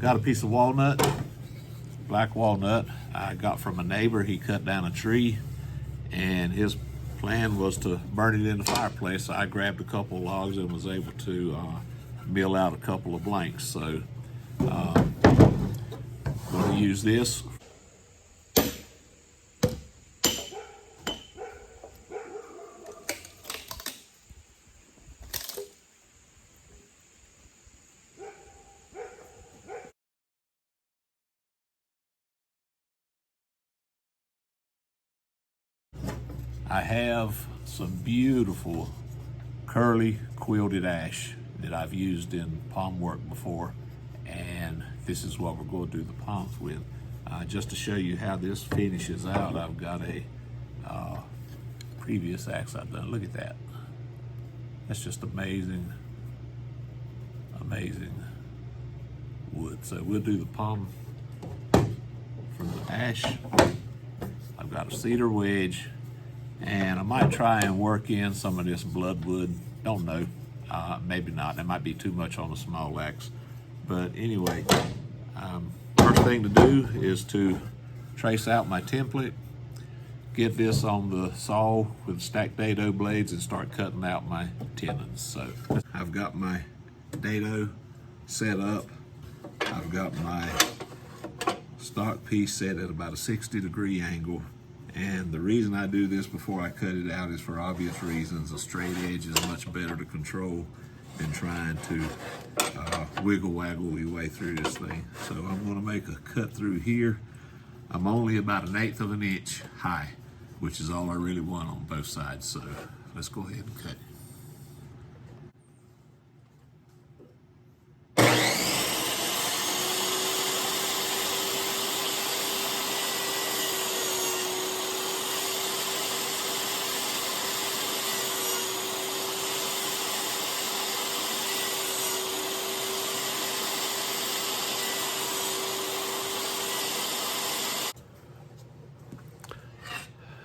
Got a piece of walnut, black walnut I got from a neighbor. He cut down a tree and his plan was to burn it in the fireplace. So I grabbed a couple of logs and was able to mill out a couple of blanks. So I'm going to use this. I have some beautiful curly quilted ash that I've used in palm work before, and this is what we're going to do the palms with. Just to show you how this finishes out, I've got a previous axe I've done. Look at that. That's just amazing, amazing wood. So we'll do the palm from the ash. I've got a cedar wedge, and I might try and work in some of this bloodwood. Don't know, maybe not. It might be too much on a small axe. But anyway, first thing to do is to trace out my template, get this on the saw with stacked dado blades and start cutting out my tenons. So I've got my dado set up. I've got my stock piece set at about a 60-degree angle. And the reason I do this before I cut it out is for obvious reasons. A straight edge is much better to control than trying to wiggle waggle your way through this thing. So I'm going to make a cut through here. I'm only about 1/8 of an inch high, which is all I really want on both sides. So let's go ahead and cut it.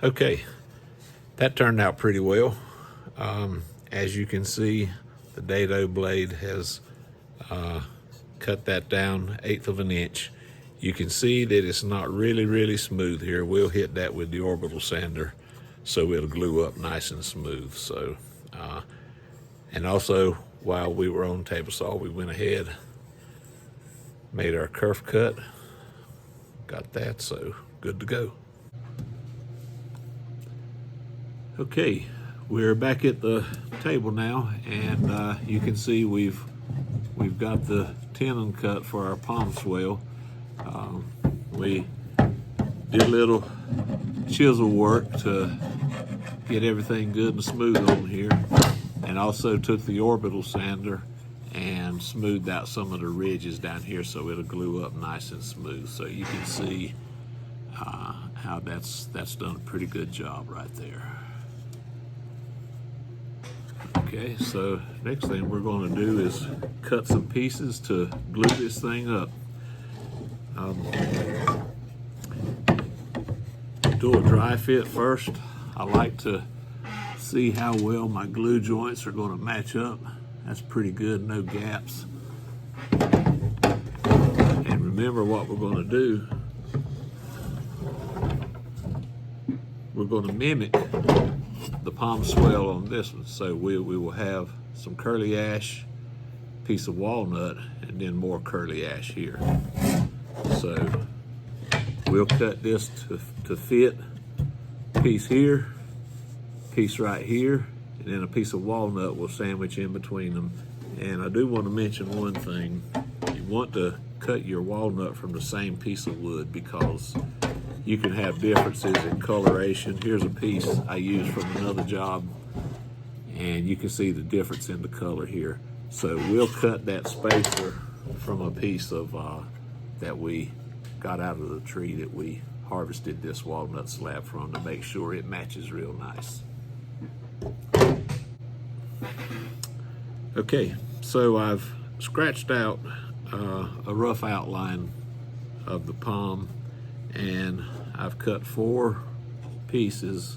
Okay, that turned out pretty well. As you can see, the dado blade has cut that down 1/8 of an inch. You can see that it's not really smooth here. We'll hit that with the orbital sander so it'll glue up nice and smooth. So, and also while we were on table saw, we went ahead, made our kerf cut, got that, so good to go. Okay, we're back at the table now, and you can see we've got the tenon cut for our palm swell. We did a little chisel work to get everything good and smooth on here, and also took the orbital sander and smoothed out some of the ridges down here so it'll glue up nice and smooth. So you can see how that's done a pretty good job right there. Okay, so next thing we're going to do is cut some pieces to glue this thing up. Do a dry fit first. I like to see how well my glue joints are going to match up. That's pretty good, no gaps. And remember what we're going to do. We're going to mimic the palm swell on this one. So we will have some curly ash, piece of walnut, and then more curly ash here. So we'll cut this to fit piece here, piece right here, and then a piece of walnut will sandwich in between them. And I do want to mention one thing. You want to cut your walnut from the same piece of wood because you can have differences in coloration. Here's a piece I used from another job, and you can see the difference in the color here. So we'll cut that spacer from a piece of that we got out of the tree that we harvested this walnut slab from to make sure it matches real nice. Okay, so I've scratched out a rough outline of the palm, and I've cut 4 pieces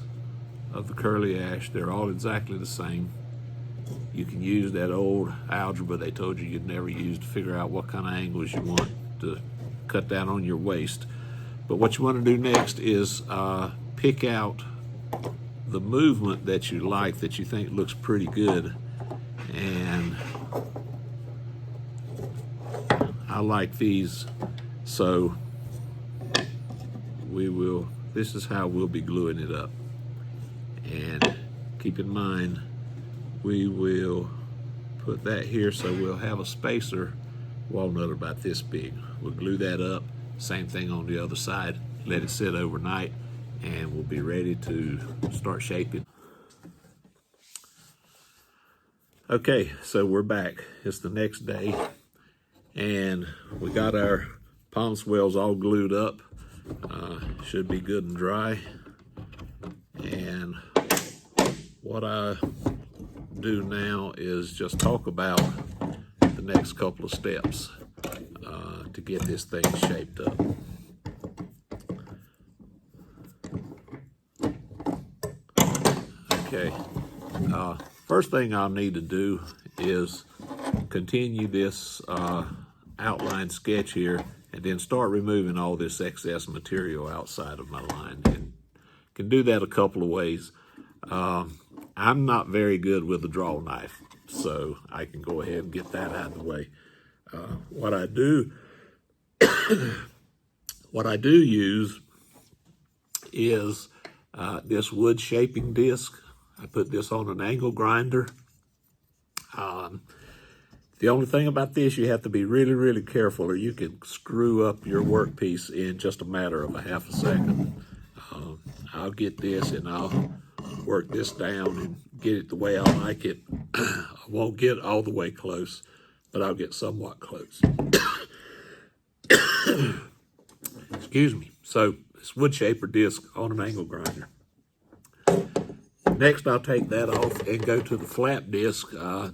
of the curly ash. They're all exactly the same. You can use that old algebra they told you you'd never use to figure out what kind of angles you want. to cut down on your waste. But what you want to do next is pick out the movement that you like, that you think looks pretty good. And I like these, so this is how we'll be gluing it up. And keep in mind, we will put that here, so we'll have a spacer walnut about this big. We'll glue that up, same thing on the other side, let it sit overnight, and we'll be ready to start shaping. Okay, so we're back. It's the next day, and we got our palm swells all glued up. Should be good and dry. And what I do now is just talk about the next couple of steps to get this thing shaped up. Okay, first thing I'll need to do is continue this outline sketch here, and then start removing all this excess material outside of my line. And can do that a couple of ways. I'm not very good with a draw knife, so I can go ahead and get that out of the way. What I do use is this wood shaping disc. I put this on an angle grinder. The only thing about this, you have to be really, really careful, or you can screw up your workpiece in just a matter of a half a second. I'll get this and I'll work this down and get it the way I like it. I won't get all the way close, but I'll get somewhat close. Excuse me. So this wood shaper disc on an angle grinder. Next, I'll take that off and go to the flap disc.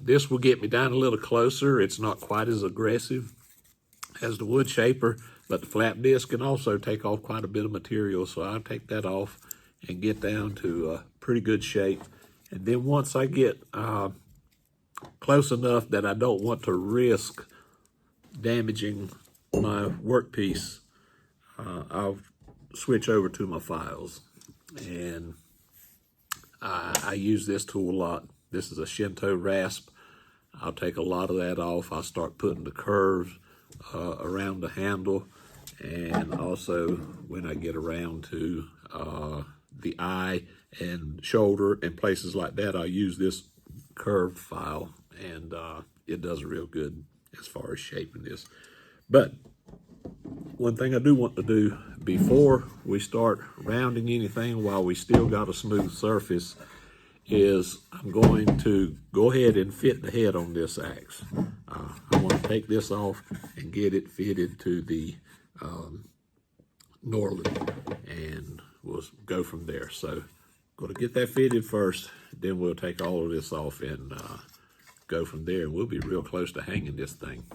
This will get me down a little closer. It's not quite as aggressive as the wood shaper, but the flap disc can also take off quite a bit of material. So I'll take that off and get down to a pretty good shape. And then once I get close enough that I don't want to risk damaging my workpiece, I'll switch over to my files. And I use this tool a lot. This is a Shinto rasp. I'll take a lot of that off. I'll start putting the curves around the handle, and also when I get around to the eye and shoulder and places like that, I'll use this curved file, and it does real good as far as shaping this. But one thing I do want to do before we start rounding anything while we still got a smooth surface is I'm going to go ahead and fit the head on this axe. I want to take this off and get it fitted to the Norlund, and we'll go from there. So going to get that fitted first, then we'll take all of this off and go from there, and we'll be real close to hanging this thing.